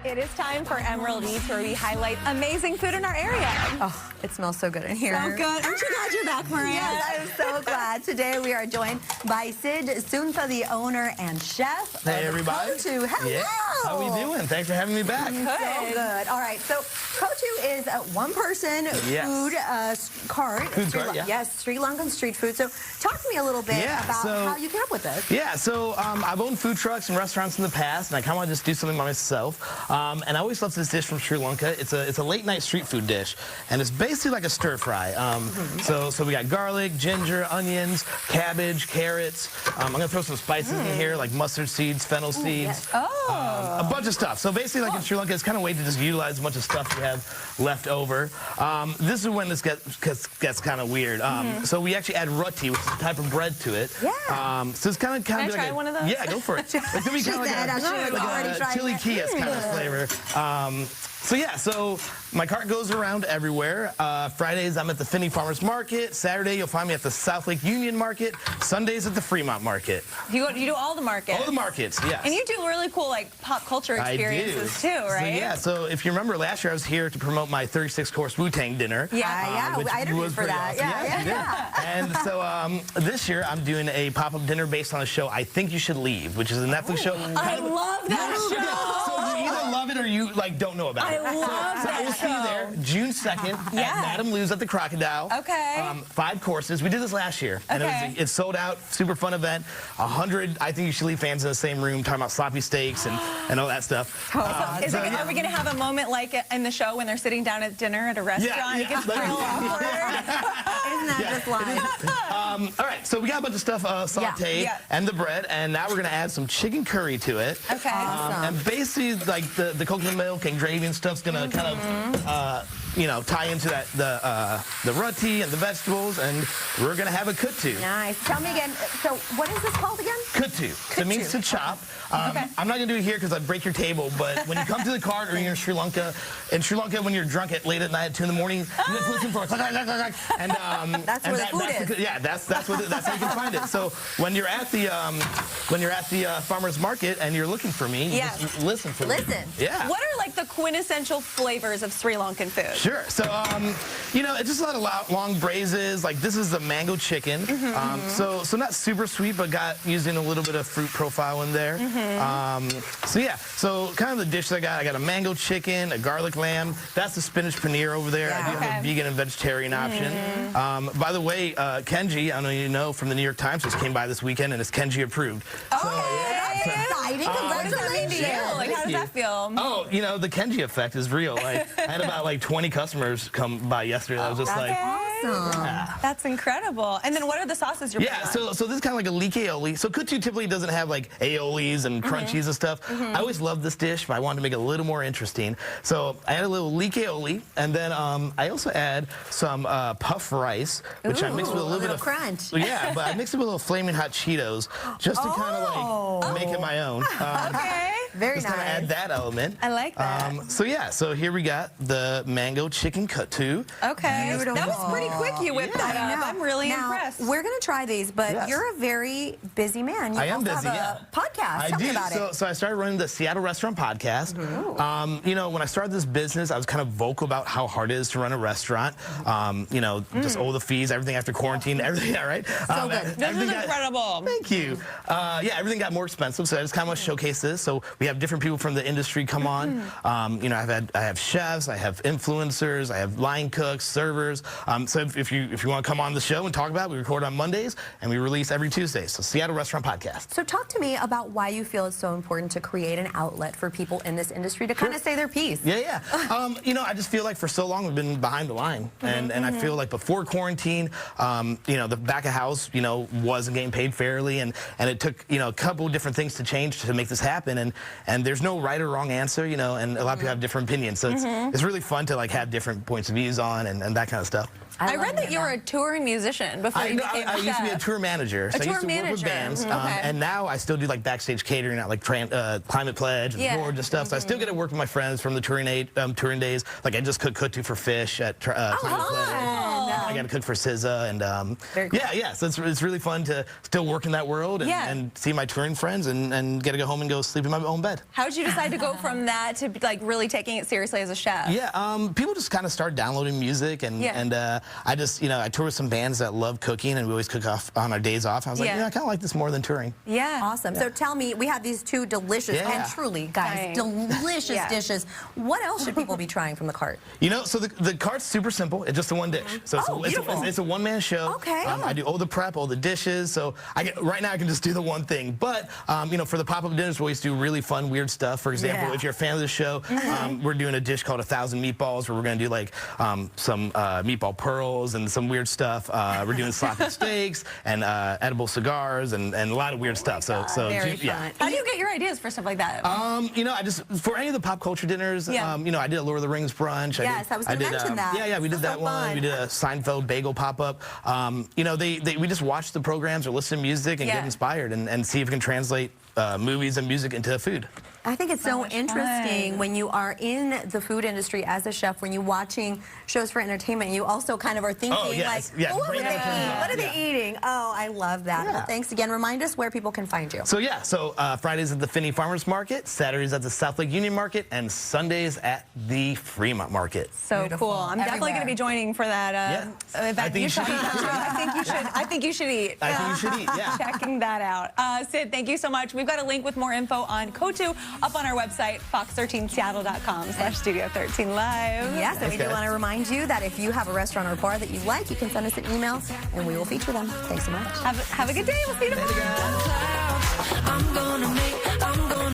It is time for Emerald Eats, where we highlight amazing food in our area. Oh, it smells so good in here. So good. Aren't you glad you're back, Maria? Yes, I'm so glad. Today we are joined by Sid Sunta, the owner and chef. Hey, everybody. Kottu. Hello. Yeah. How we doing? Thanks for having me back. So good. All right, so Kottu is a one-person food cart. Food cart, yeah. Yes, Sri Lankan street food. So talk to me a little bit about how you came up with this. Yeah, so I've owned food trucks and restaurants in the past, and I kind of want to just do something by myself. And I always loved this dish from Sri Lanka. It's a late-night street food dish, and it's basically like a stir-fry. So we got garlic, ginger, onions, cabbage, carrots. I'm going to throw some spices in here, like mustard seeds, fennel seeds. Yes. A bunch of stuff. So basically, like in Sri Lanka, it's kind of a way to just utilize a bunch of stuff you have left over. This is when this gets kind of weird. So we actually add roti, which is a type of bread, to it. Yeah. So it's kind of Can I like try one of those? Yeah, go for it. It's gonna be kind of like a chili Kias kind of flavor. So yeah, so my cart goes around everywhere. Fridays I'm at the Finney Farmers Market. Saturday you'll find me at the South Lake Union Market. Sundays at the Fremont Market. You do all the markets? All the markets, yes. And you do really cool like pop culture experiences too, right? So, yeah, so if you remember last year I was here to promote my 36-course Wu-Tang dinner. Yeah, I interviewed for that. Awesome. Yeah. And so this year I'm doing a pop-up dinner based on a show, I Think You Should Leave, which is a Netflix show. I love that show! So you either love it or you don't know about it. I love that we'll see you there June 2nd at Madame Lou's at the Crocodile. Okay. 5 courses. We did this last year. And it sold out. Super fun event. 100 I Think You Should Leave fans in the same room talking about sloppy steaks and all that stuff. Are we going to have a moment like in the show when they're sitting down at dinner at a restaurant? Yeah. It gets real awkward. Isn't that just live? All right, so we got a bunch of stuff sauteed and the bread, and now we're going to add some chicken curry to it. Okay. And basically, like the coconut milk and gravy and stuff's going to kind of, tie into that the roti and the vegetables, and we're going to have a kottu. Nice. Tell me again. So what is this called again? Kottu. So it means to chop. I'm not going to do it here because I'd break your table, but when you come to the cart or you're in Sri Lanka, when you're drunk late at night at 2 in the morning, you just listen for a clack, clack, clack, clack, and that's where the food is. Yeah, that's how you can find it. So when you're at the farmer's market and you're looking for me, you just listen for me. Listen. Yeah. What are like the quintessential flavors of Sri Lankan food? Sure. So it's just a lot of long braises. Like this is the mango chicken. So not super sweet, but got using a little bit of fruit profile in there. So kind of the dish I got a mango chicken, a garlic lamb. That's the spinach paneer over there. I do have a vegan and vegetarian option. By the way, Kenji, I know you know from the New York Times, just came by this weekend and it's Kenji approved. That's exciting. Congratulations. Like, how does that feel? Oh, the Kenji effect is real. Like, I had about 20 customers come by yesterday. I was just like, awesome. That's incredible. And then what are the sauces you're putting on? So this is kind of like a leek aioli. So kottu typically doesn't have like aiolis and crunchies and stuff. I always loved this dish, but I wanted to make it a little more interesting. So I add a little leek aioli, and then I also add some puff rice, which I mix with a little bit of crunch. Yeah, but I mix it with a little flaming hot Cheetos just to kind of like make it my own. Very just nice. kind of add that element. I like that. So here we got the mango chicken kottu. Okay. Beautiful. That was pretty quick you whipped that up. I'm really impressed. We're going to try these, but you're a very busy man. You I am also busy, have a podcast. Tell me about it. So I started running the Seattle Restaurant Podcast. When I started this business, I was kind of vocal about how hard it is to run a restaurant. Just all the fees, everything after quarantine, everything, right? So good. This is incredible. Thank you. Everything got more expensive, so I just kind of want to showcase this. So we have different people from the industry come on. I have chefs, I have influencers, I have line cooks, servers. So if you want to come on the show and talk about it, we record on Mondays and we release every Tuesday. So Seattle Restaurant Podcast. So talk to me about why you feel it's so important to create an outlet for people in this industry to kind of say their piece. Yeah. I just feel like for so long we've been behind the line, and I feel like before quarantine, the back of house, wasn't getting paid fairly, and it took a couple of different things to change to make this happen, and there's no right or wrong answer, and a lot of people have different opinions, so it's really fun to have different points of views on and that kind of stuff. I read that you were a touring musician before you became a chef. I used to be a tour manager. So I used to work with bands. And now I still do backstage catering at Climate Pledge and Georgia stuff. So I still get to work with my friends from the touring days. Like I just cooked kottu for fish at Climate Pledge. I got to cook for SZA, and Very cool. yeah. So it's really fun to still work in that world and see my touring friends and get to go home and go sleep in my own bed. How did you decide to go from that to like really taking it seriously as a chef? Yeah, people just kind of start downloading music, and I just I tour with some bands that love cooking, and we always cook off on our days off. I was like, I kind of like this more than touring. Yeah. Awesome. So tell me, we have these two delicious and truly, guys, delicious dishes. What else should people be trying from the cart? So the cart's super simple. It's just a one dish. So it's a one-man show. Okay. I do all the prep, all the dishes. So right now I can just do the one thing. But for the pop-up dinners, we always do really fun, weird stuff. For example, if you're a fan of the show, we're doing a dish called 1,000 Meatballs, where we're going to do like some meatball pearls and some weird stuff. We're doing sloppy steaks and edible cigars and a lot of weird stuff. So Very fun. How do you get your ideas for stuff like that? I just for any of the pop culture dinners, I did a Lord of the Rings brunch. Yes, I was going to mention that. Yeah, we did that one. Fun. We did a Seinfeld bagel pop-up. We just watch the programs or listen to music and get inspired and see if we can translate movies and music into food. I think it's so interesting when you are in the food industry as a chef, when you're watching shows for entertainment, you also kind of are thinking well, what are they eating? Oh, I love that. Well, thanks again. Remind us where people can find you. So Fridays at the Finney Farmers Market, Saturdays at the South Lake Union Market, and Sundays at the Fremont Market. So cool. I'm definitely going to be joining for that event. I think you should eat. I think you should eat. I think you should eat, yeah. Checking that out. Sid, thank you so much. We've got a link with more info on Kottu up on our website, fox13seattle.com/Studio13Live. Yes, and we do want to remind you that if you have a restaurant or bar that you like, you can send us an email and we will feature them. Thanks so much. Have a good day. We'll see you tomorrow.